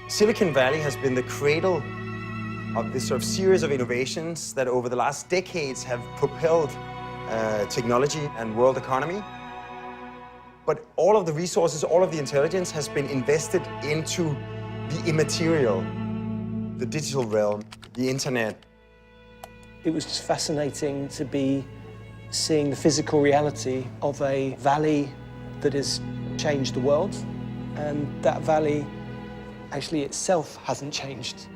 Silicon Valley has been the cradle of this sort of series of innovations that over the last decades have propelled technology and world economy. But all of the resources, all of the intelligence has been invested into the immaterial, the digital realm, the internet. It was just fascinating to be seeing the physical reality of a valley that has changed the world, and that valley actually itself hasn't changed.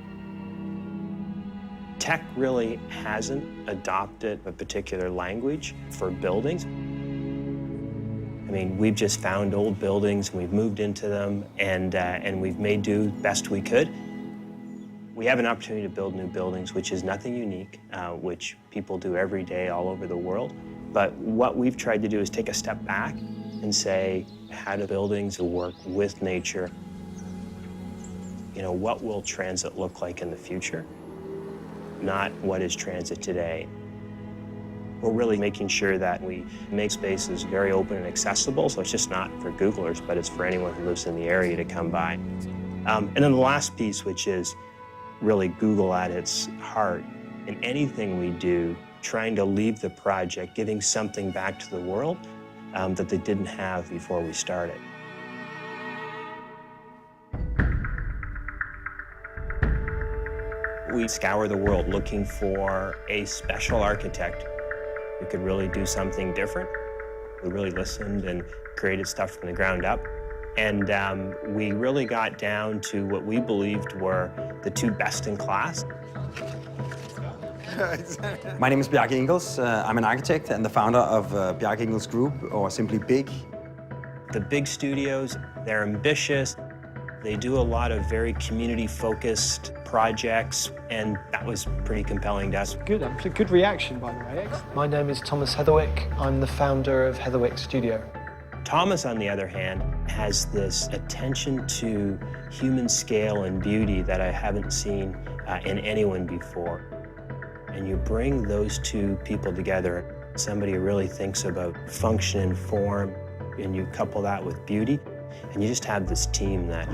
Tech really hasn't adopted a particular language for buildings. I mean, we've just found old buildings, and we've moved into them, and we've made do best we could. We have an opportunity to build new buildings, which is nothing unique, which people do every day all over the world. But what we've tried to do is take a step back and say, how do buildings work with nature? You know, what will transit look like in the future? Not what is transit today. We're really making sure that we make spaces very open and accessible, so it's just not for Googlers, but it's for anyone who lives in the area to come by. And then the last piece, which is really Google at its heart, in anything we do, trying to leave the project giving something back to the world that they didn't have before we started. We scour the world looking for a special architect who could really do something different. We really listened and created stuff from the ground up. And we really got down to what we believed were the two best in class. My name is Bjarke Ingels. I'm an architect and the founder of Bjarke Ingels Group, or simply BIG. The big studios, they're ambitious. They do a lot of very community-focused projects, and that was pretty compelling to us. Good, good reaction, by the way. My name is Thomas Heatherwick. I'm the founder of Heatherwick Studio. Thomas, on the other hand, has this attention to human scale and beauty that I haven't seen in anyone before. And you bring those two people together, somebody who really thinks about function and form, and you couple that with beauty, and you just have this team that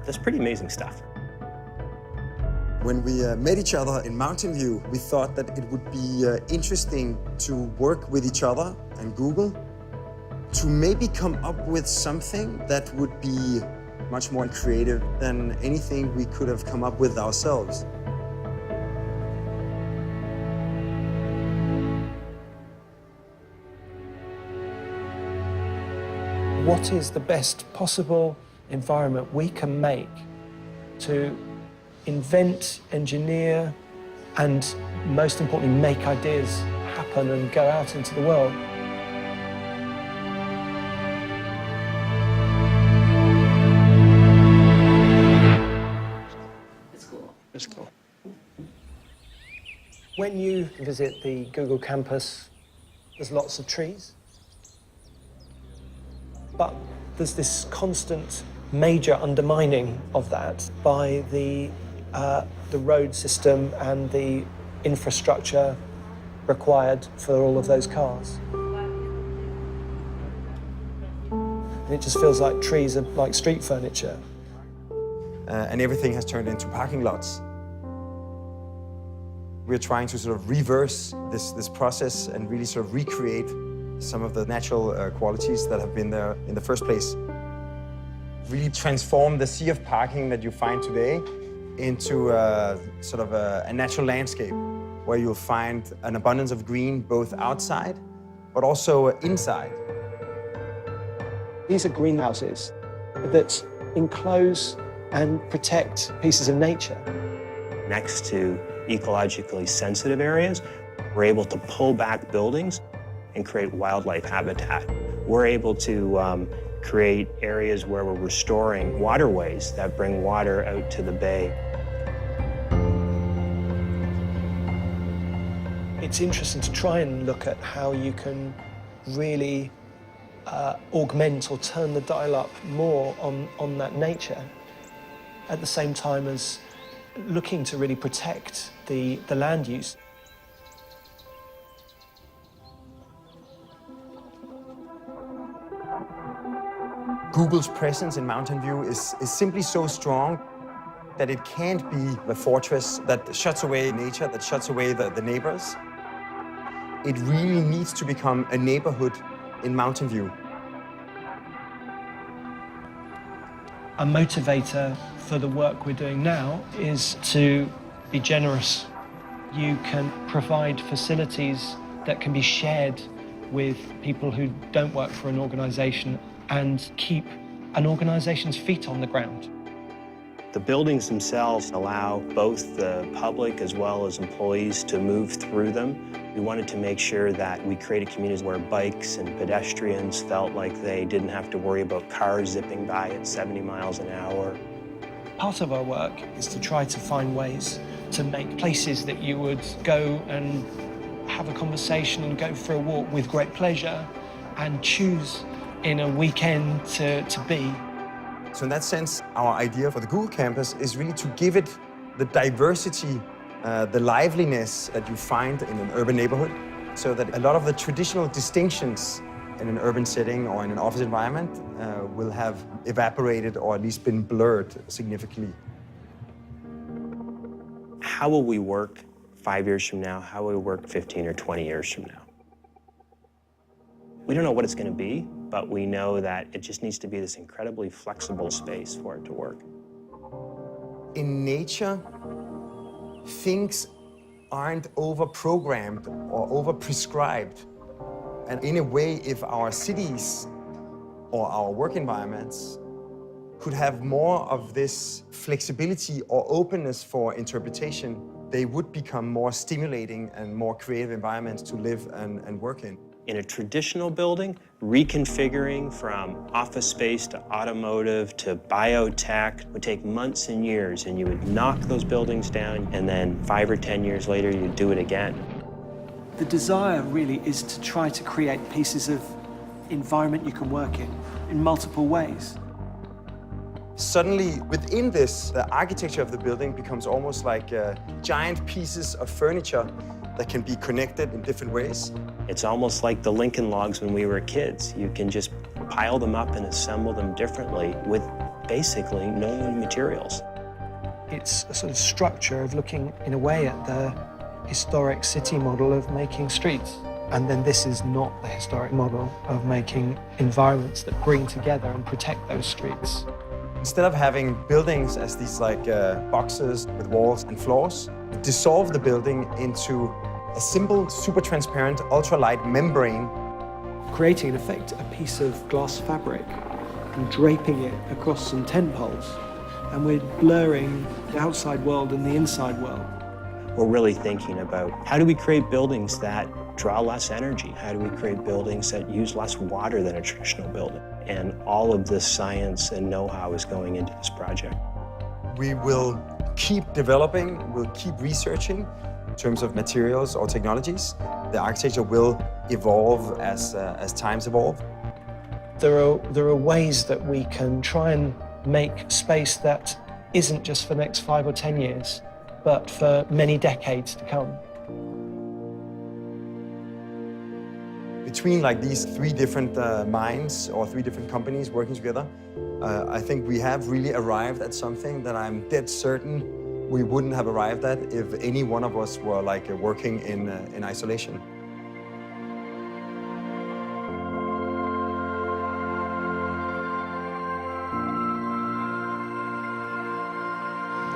does pretty amazing stuff. When we met each other in Mountain View, we thought that it would be interesting to work with each other and Google to maybe come up with something that would be much more creative than anything we could have come up with ourselves. What is the best possible environment we can make to invent, engineer, and most importantly, make ideas happen and go out into the world? It's cool. It's cool. When you visit the Google campus, there's lots of trees. But there's this constant major undermining of that by the road system and the infrastructure required for all of those cars. And it just feels like trees are like street furniture. And everything has turned into parking lots. We're trying to sort of reverse this process and really sort of recreate some of the natural qualities that have been there in the first place. Really transform the sea of parking that you find today into sort of a natural landscape where you'll find an abundance of green both outside but also inside. These are greenhouses that enclose and protect pieces of nature. Next to ecologically sensitive areas, we're able to pull back buildings and create wildlife habitat. We're able to create areas where we're restoring waterways that bring water out to the bay. It's interesting to try and look at how you can really augment or turn the dial up more on that nature, at the same time as looking to really protect the land use. Google's presence in Mountain View is simply so strong. that it can't be the fortress that shuts away nature, that shuts away the neighbors. It really needs to become a neighborhood in Mountain View. A motivator for the work we're doing now is to be generous. You can provide facilities that can be shared with people who don't work for an organisation and keep an organisation's feet on the ground. The buildings themselves allow both the public as well as employees to move through them. We wanted to make sure that we create a community where bikes and pedestrians felt like they didn't have to worry about cars zipping by at 70 miles an hour. Part of our work is to try to find ways to make places that you would go and have a conversation and go for a walk with great pleasure and choose in a weekend to be. So in that sense, our idea for the Google campus is really to give it the diversity, the liveliness that you find in an urban neighborhood, so that a lot of the traditional distinctions in an urban setting or in an office environment will have evaporated or at least been blurred significantly. How will we work 5 years from now? How will we work 15 or 20 years from now? We don't know what it's going to be, but we know that it just needs to be this incredibly flexible space for it to work. In nature, things aren't over-programmed or over-prescribed. And in a way, if our cities or our work environments could have more of this flexibility or openness for interpretation, they would become more stimulating and more creative environments to live and work in. In a traditional building, reconfiguring from office space to automotive to biotech would take months and years, and you would knock those buildings down, and then 5 or 10 years later, you'd do it again. The desire really is to try to create pieces of environment you can work in multiple ways. Suddenly, within this, the architecture of the building becomes almost like giant pieces of furniture that can be connected in different ways. It's almost like the Lincoln Logs when we were kids. You can just pile them up and assemble them differently with basically no new materials. It's a sort of structure of looking, in a way, at the historic city model of making streets. And then this is not the historic model of making environments that bring together and protect those streets. Instead of having buildings as these boxes with walls and floors, dissolve the building into a simple, super transparent, ultralight membrane. Creating, in effect, a piece of glass fabric and draping it across some tent poles. And we're blurring the outside world and the inside world. We're really thinking about how do we create buildings that draw less energy? How do we create buildings that use less water than a traditional building? And all of this science and know-how is going into this project. We will keep developing, we'll keep researching in terms of materials or technologies. The architecture will evolve as times evolve. There are ways that we can try and make space that isn't just for the next 5 or 10 years, but for many decades to come. Between these 3 different minds or 3 different companies working together, I think we have really arrived at something that I'm dead certain we wouldn't have arrived at if any one of us were working in isolation.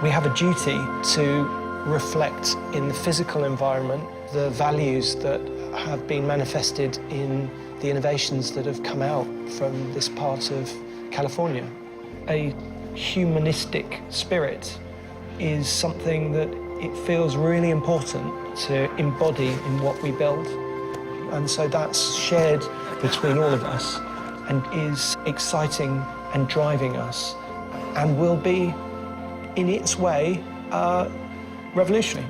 We have a duty to reflect in the physical environment the values that have been manifested in the innovations that have come out from this part of California. A humanistic spirit is something that it feels really important to embody in what we build. And so that's shared between all of us and is exciting and driving us and will be, in its way, revolutionary.